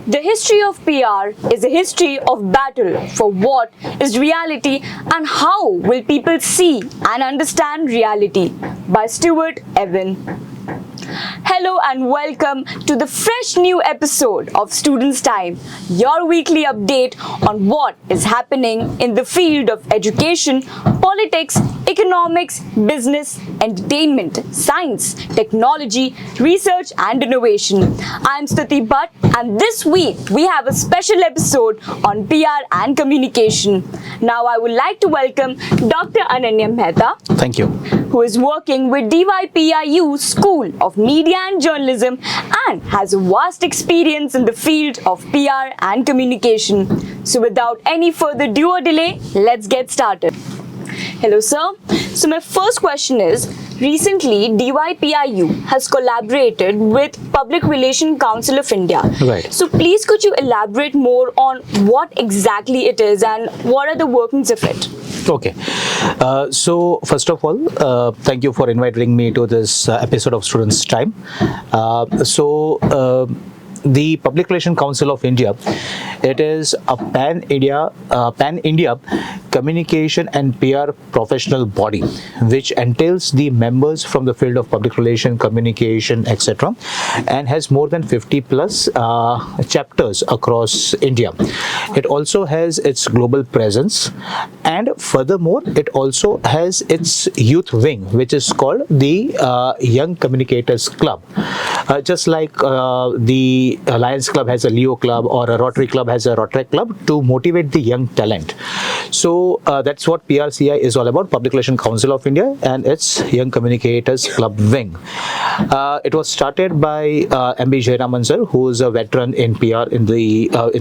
The history of PR is a history of battle for what is reality and how will people see and understand reality by Stuart Evan. Hello and welcome to the fresh new episode of Students' Time, your weekly update on what is happening in the field of education, politics, economics, business, entertainment, science, technology, research and innovation. I am Stuti Bhatt and this week we have a special episode on PR and communication. Now I would like to welcome Dr. Ananya Mehta. Thank you. Who is working with DYPIU School of Media and Journalism and has a vast experience in the field of PR and communication. So without any further ado or delay, let's get started. Hello sir. So my first question is, recently DYPIU has collaborated with Public Relations Council of India. Right. So please could you elaborate more on what exactly it is and what are the workings of it? Okay. So first of all, thank you for inviting me to this episode of Students' Time. The Public Relations Council of India, it is a pan-India communication and PR professional body, which entails the members from the field of public relations, communication, etc., and has more than 50 plus chapters across India. It also has its global presence, and furthermore, it also has its youth wing, which is called the Young Communicators Club. Just like the Lions Club has a Leo Club or a Rotary Club has a Rotary Club to motivate the young talent. So that's what PRCI is all about, Public Relations Council of India and its Young Communicators Club wing. It was started by M.B. Jayaraman sir, who is a veteran in PR in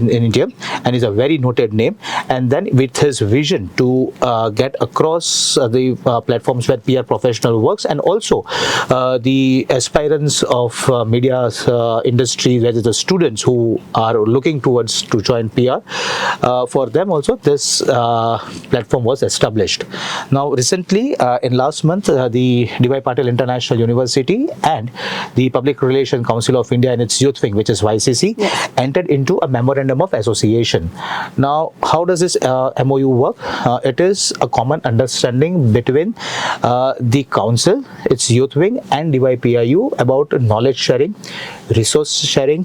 India and is a very noted name. And then with his vision to get across the platforms where PR professional works, and also the aspirants of media industry, whether the students who are looking towards to join PR, for them also this platform was established. Now recently in last month the Patil International University and the Public Relations Council of India and its youth wing, which is YCC, yes, entered into a memorandum of association. Now how does this MOU work? It is a common understanding between the council, its youth wing and DYPIU about knowledge sharing, resource sharing,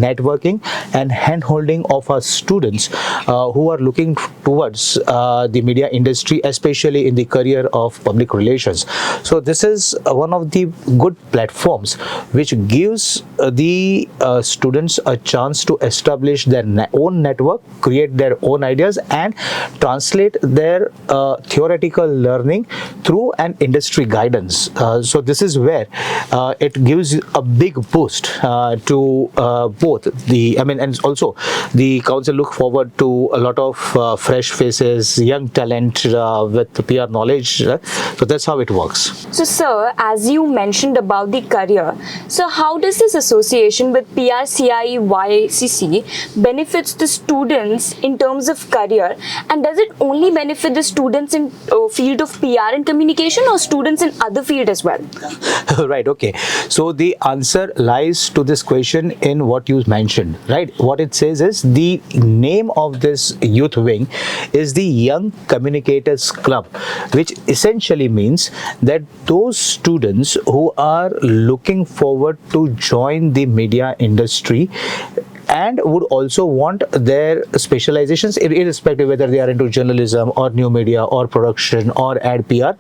networking and hand-holding of our students who are looking towards the media industry, especially in the career of public relations. So this is one of the good platforms which gives the students a chance to establish their own network, create their own ideas and translate their theoretical learning through an industry guidance. So this is where it gives a big boost to both and also the council look forward to a lot of fresh faces, young talent with PR knowledge. So that's how it works. So sir, as you mentioned about the career, so how does this association with PRCI YCC benefits the students in terms of career, and does it only benefit the students in field of PR and communication or students in other field as well? Right, okay. So the answer lies to this question in what you mentioned, right? What it says is the name of this youth wing is the Young Communicators Club, which essentially means that those students who are looking forward to join the media industry and would also want their specializations, irrespective whether they are into journalism or new media or production or ad PR,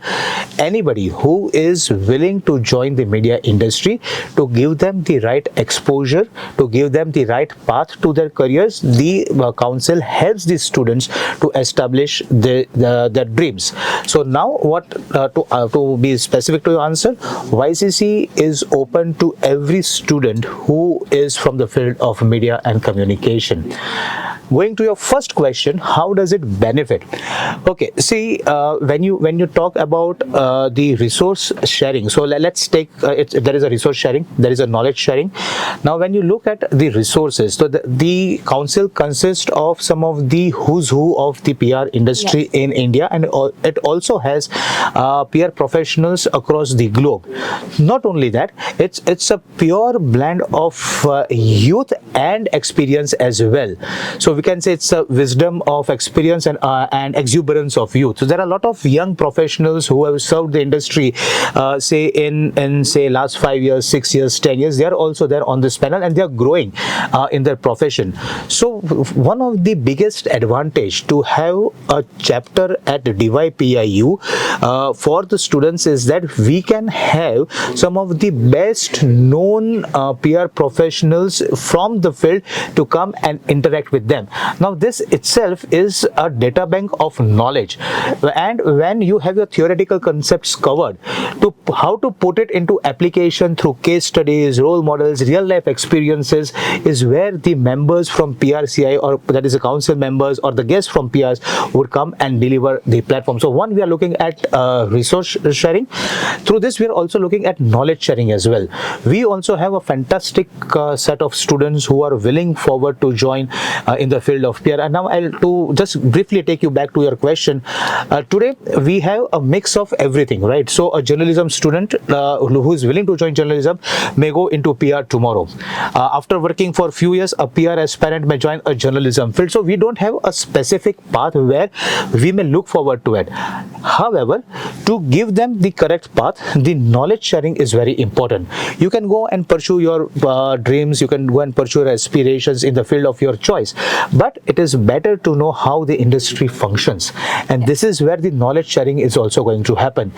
anybody who is willing to join the media industry, to give them the right exposure, to give them the right path to their careers, the council helps the students to establish their dreams. So now what to be specific to your answer, YCC is open to every student who is from the field of media and communication. going to your first question, how does it benefit? Okay, see, when you talk about the resource sharing, so let's take there is a resource sharing, there is a knowledge sharing. Now when you look at the resources, so the council consists of some of the who's who of the PR industry in India, and it also has PR professionals across the globe. Not only that, it's a pure blend of youth and experience as well. So we can say it's a wisdom of experience and exuberance of youth. So there are a lot of young professionals who have served the industry, say in say last 5 years, 6 years, 10 years. They are also there on this panel, and they are growing in their profession. So one of the biggest advantage to have a chapter at DYPIU for the students is that we can have some of the best known PR professionals from the field to come and interact with them. Now this itself is a data bank of knowledge, and when you have your theoretical concepts covered, to how to put it into application through case studies, role models, real life experiences is where the members from PRCI, or that is the council members or the guests from PRs, would come and deliver the platform. So one, we are looking at resource sharing. Through this, we are also looking at knowledge sharing as well. We also have a fantastic set of students who are willing forward to join in the field of PR. And now to just briefly take you back to your question. Today we have a mix of everything, right? So a journalism student who is willing to join journalism may go into PR tomorrow. After working for a few years, a PR aspirant may join a journalism field. So we don't have a specific path where we may look forward to it. However, to give them the correct path, the knowledge sharing is very important. You can go and pursue your dreams, you can go and pursue your aspirations in the field of your choice, but it is better to know how the industry functions, and this is where the knowledge sharing is also going to happen.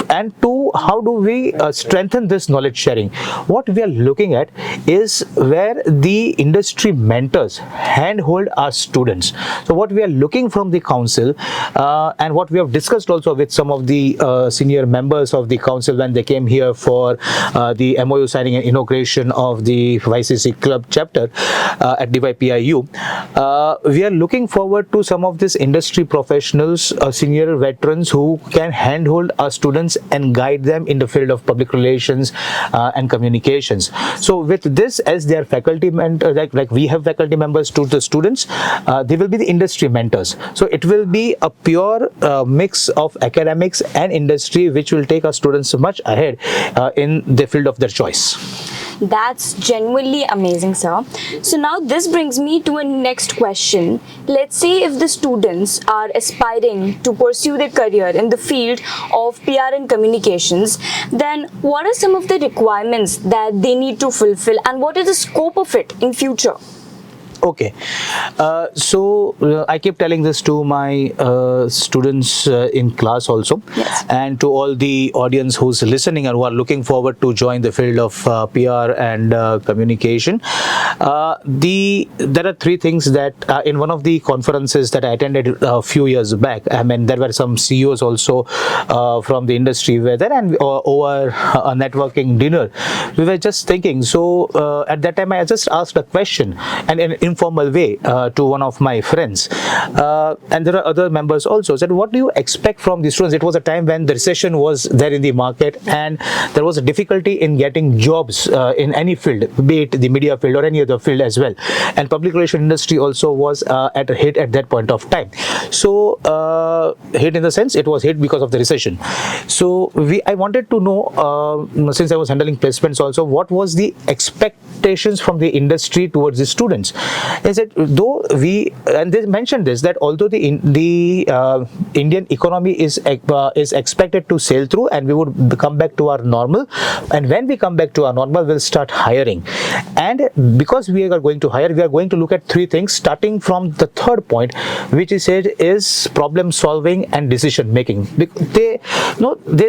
And to how do we strengthen this knowledge sharing? What we are looking at is where the industry mentors handhold our students. So what we are looking from the council, and what we have discussed also with some of the senior members of the council when they came here for the MOU signing and inauguration of the YCC club chapter at DYPIU, we are looking forward to some of these industry professionals, senior veterans who can handhold our students and guide them in the field of public relations and communications. So with this, as their faculty mentor, like we have faculty members to the students, they will be the industry mentors. So it will be a pure mix of academics and industry, which will take our students much ahead in the field of their choice. That's genuinely amazing, sir. So now this brings me to a next question. Let's say if the students are aspiring to pursue their career in the field of PR and communications, then what are some of the requirements that they need to fulfill, and what is the scope of it in future? Okay, so I keep telling this to my students in class also, and to all the audience who's listening and who are looking forward to join the field of PR and communication. There are three things that in one of the conferences that I attended a few years back, I mean, there were some CEOs also from the industry were there, and over a networking dinner, we were just thinking. So at that time, I just asked a question, and in informal way to one of my friends, and there are other members also, said, what do you expect from the students? It was a time when the recession was there in the market, and there was a difficulty in getting jobs in any field, be it the media field or any other field as well, and public relation industry also was at a hit at that point of time. So hit in the sense it was hit because of the recession. So I wanted to know, since I was handling placements also, what was the expectations from the industry towards the students. Is it though and they mentioned this, that although the Indian economy is expected to sail through, and we would come back to our normal, and when we come back to our normal, we'll start hiring. And because we are going to hire, we are going to look at three things, starting from the third point, which is said is problem solving and decision making. They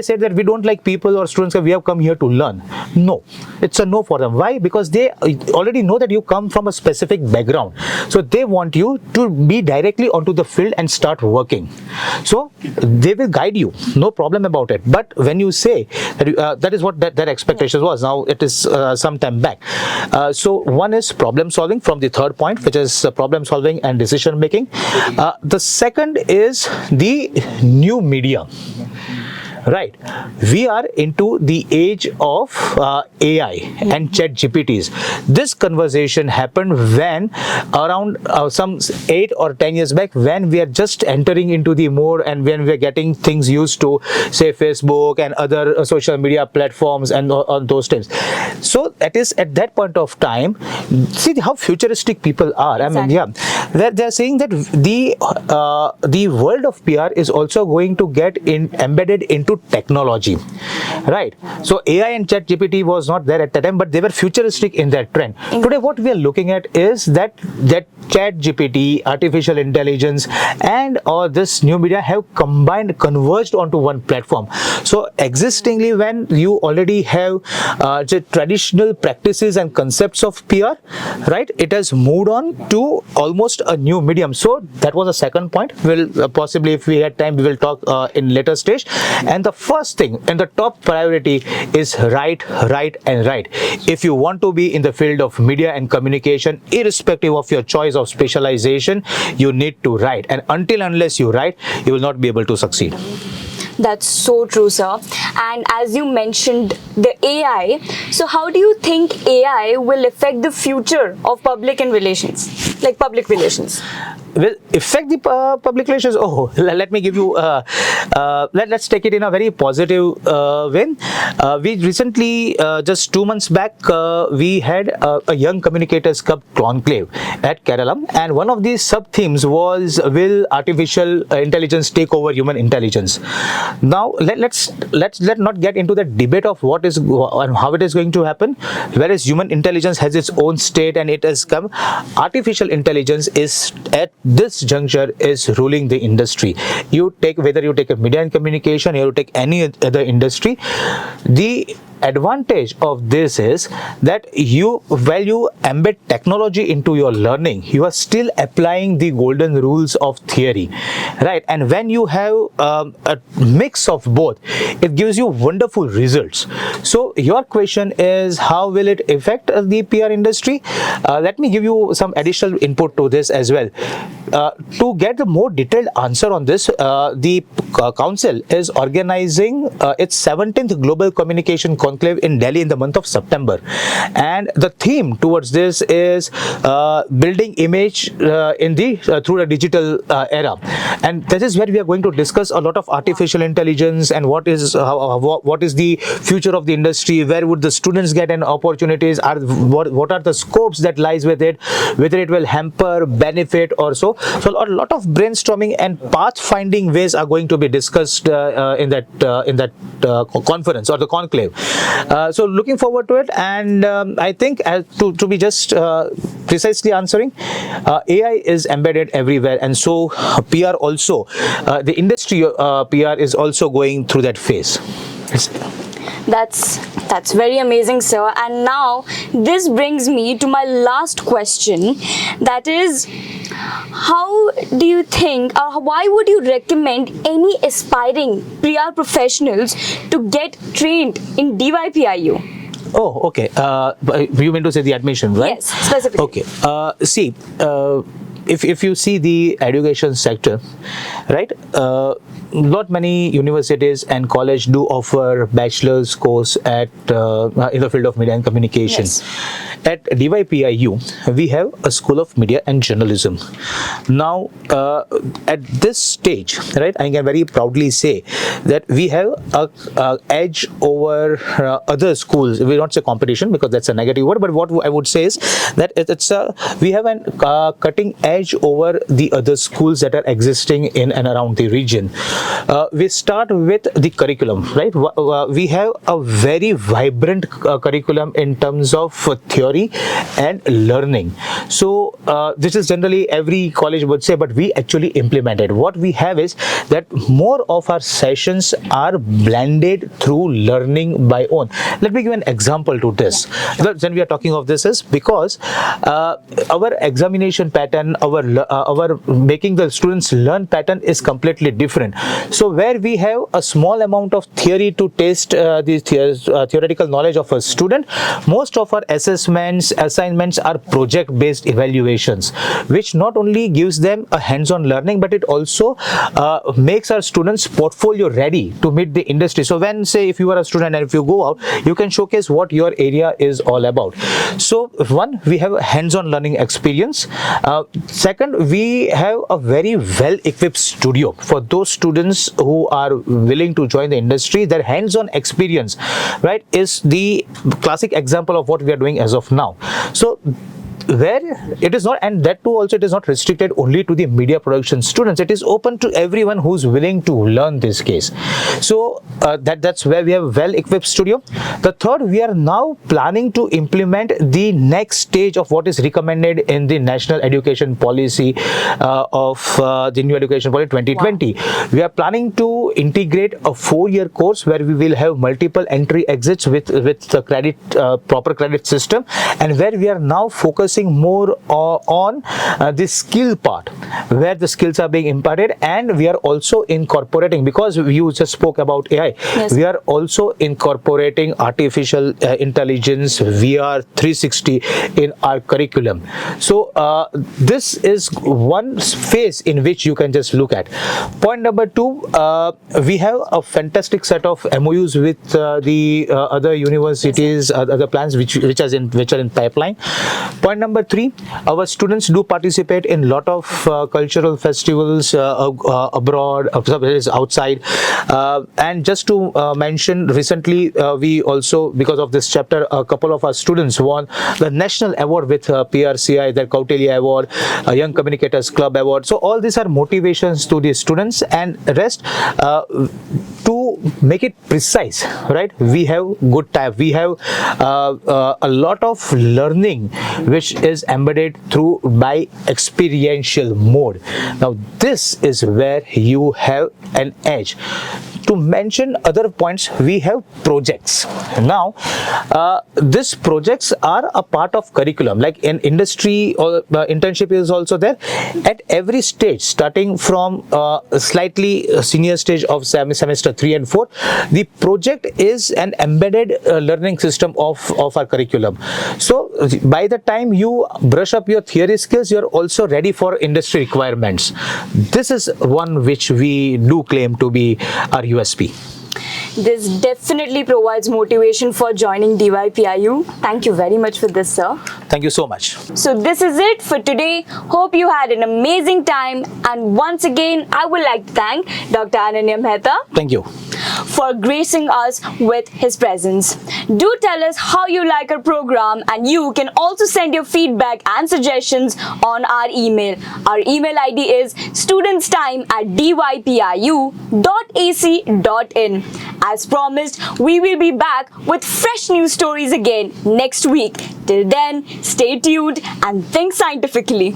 said that we don't like people or students, we have come here to learn. No, It's a no for them. Why? Because they already know that you come from a specific background. So they want you to be directly onto the field and start working. So they will guide you, no problem about it. But when you say that, that is what their expectations was. Now it is some time back. So one is problem solving from the third point, which is problem solving and decision making. The second is the new media. Right, we are into the age of AI and chat GPTs. This conversation happened when around some 8 or 10 years back, when we are just entering into the mode and when we are getting things used to, say, Facebook and other social media platforms and on those things. So that is at that point of time, see how futuristic people are. Exactly. I mean, yeah, they're saying that the world of PR is also going to get embedded into technology, right? So AI and chat GPT was not there at the time, but they were futuristic in that trend. Today what we are looking at is that chat GPT, artificial intelligence, and this new media have converged onto one platform. So existingly, when you already have the traditional practices and concepts of PR, right, it has moved on to almost a new medium. So that was the second point. We'll possibly, if we had time, we will talk in later stage. And the first thing and the top priority is write. If you want to be in the field of media and communication, irrespective of your choice of specialization, you need to write. And unless you write, you will not be able to succeed. That's so true, sir. And as you mentioned the AI, so how do you think AI will affect the future of public relations? Will affect the public relations? Oh, let me give you, let's take it in a very positive way. We recently, just 2 months back, we had a Young Communicators Cup conclave at Kerala, and one of these sub-themes was, will artificial intelligence take over human intelligence? Now, let's not get into the debate of what is and how it is going to happen, whereas human intelligence has its own state and it has come. Artificial intelligence is at this juncture is ruling the industry. Whether you take a media and communication, or you take any other industry, the advantage of this is that while you embed technology into your learning, you are still applying the golden rules of theory, right? And when you have a mix of both, it gives you wonderful results. So your question is, how will it affect the PR industry? Let me give you some additional input to this as well. To get a more detailed answer on this, the council is organizing its 17th Global Communication Conclave in Delhi in the month of September, and the theme towards this is building image through the digital era. And this is where we are going to discuss a lot of artificial intelligence and what is the future of the industry, where would the students get an opportunities, what are the scopes that lies with it, whether it will hamper, benefit or so. So a lot of brainstorming and pathfinding ways are going to be discussed in that conference or the conclave. So looking forward to it, and I think to be just precisely answering, AI is embedded everywhere, and so PR also, the industry PR is also going through that phase. That's very amazing, sir. And now this brings me to my last question, that is, how do you think, why would you recommend any aspiring PR professionals to get trained in DYPIU? Oh, okay. You mean to say the admission, right? Yes, specifically. Okay. See, if you see the education sector, right? Not many universities and college do offer bachelor's course at in the field of media and communication. Yes. At DYPIU, we have a School of Media and Journalism. Now, at this stage, right, I can very proudly say that we have a edge over other schools. We will not say competition because that's a negative word, but what I would say is that we have a cutting edge over the other schools that are existing in and around the region. We start with the curriculum, right? We have a very vibrant curriculum in terms of theory theory and learning. So this is generally every college would say, but we actually implement it. What we have is that more of our sessions are blended through learning by own. Let me give an example to this. When we are talking of this is because our examination pattern, our making the students learn pattern is completely different. So where we have a small amount of theory to test the theoretical knowledge of a student, most of our assessments, assignments are project based evaluations, which not only gives them a hands-on learning, but it also makes our students portfolio ready to meet the industry. So when, say, if you are a student and if you go out, you can showcase what your area is all about. So one, we have a hands-on learning experience. Second, we have a very well equipped studio for those students who are willing to join the industry. Their hands-on experience, right, is the classic example of what we are doing as of now. So where it is not, and that too also it is not restricted only to the media production students, it is open to everyone who's willing to learn this case. So that's where we have well equipped studio. The third, we are now planning to implement the next stage of what is recommended in the national education policy of the new education policy 2020. Wow. We are planning to integrate a 4-year course where we will have multiple entry exits with the credit proper credit system, and where we are now focusing more on the skill part, where the skills are being imparted, and we are also incorporating, because you just spoke about AI, yes, we are also incorporating artificial intelligence, VR 360 in our curriculum. So this is one phase in which you can just look at. Point number 2, we have a fantastic set of MOUs with the other universities, other plans which are in pipeline. Point number 3, our students do participate in lot of cultural festivals abroad, outside, and just to mention, recently we also, because of this chapter, a couple of our students won the national award with PRCI, the Kautilya Award, Young Communicators Club Award. So all these are motivations to the students, and rest to make it precise, right, we have good time, we have a lot of learning which is embedded through by experiential mode. Now this is where you have an edge. To mention other points, we have projects. Now these projects are a part of curriculum, like in industry or internship is also there at every stage, starting from slightly senior stage of semester 3 and 4. The project is an embedded learning system of our curriculum. So by the time you brush up your theory skills, you are also ready for industry requirements. This is one which we do claim to be our USP. This definitely provides motivation for joining DYPIU. Thank you very much for this, sir. Thank you so much. So this is it for today. Hope you had an amazing time. And once again, I would like to thank Dr. Ananya Mehta. Thank you For gracing us with his presence. Do tell us how you like our program, and you can also send your feedback and suggestions on our email. Our email ID is studentstime@dypiu.ac.in. As promised, we will be back with fresh news stories again next week. Till then, stay tuned and think scientifically.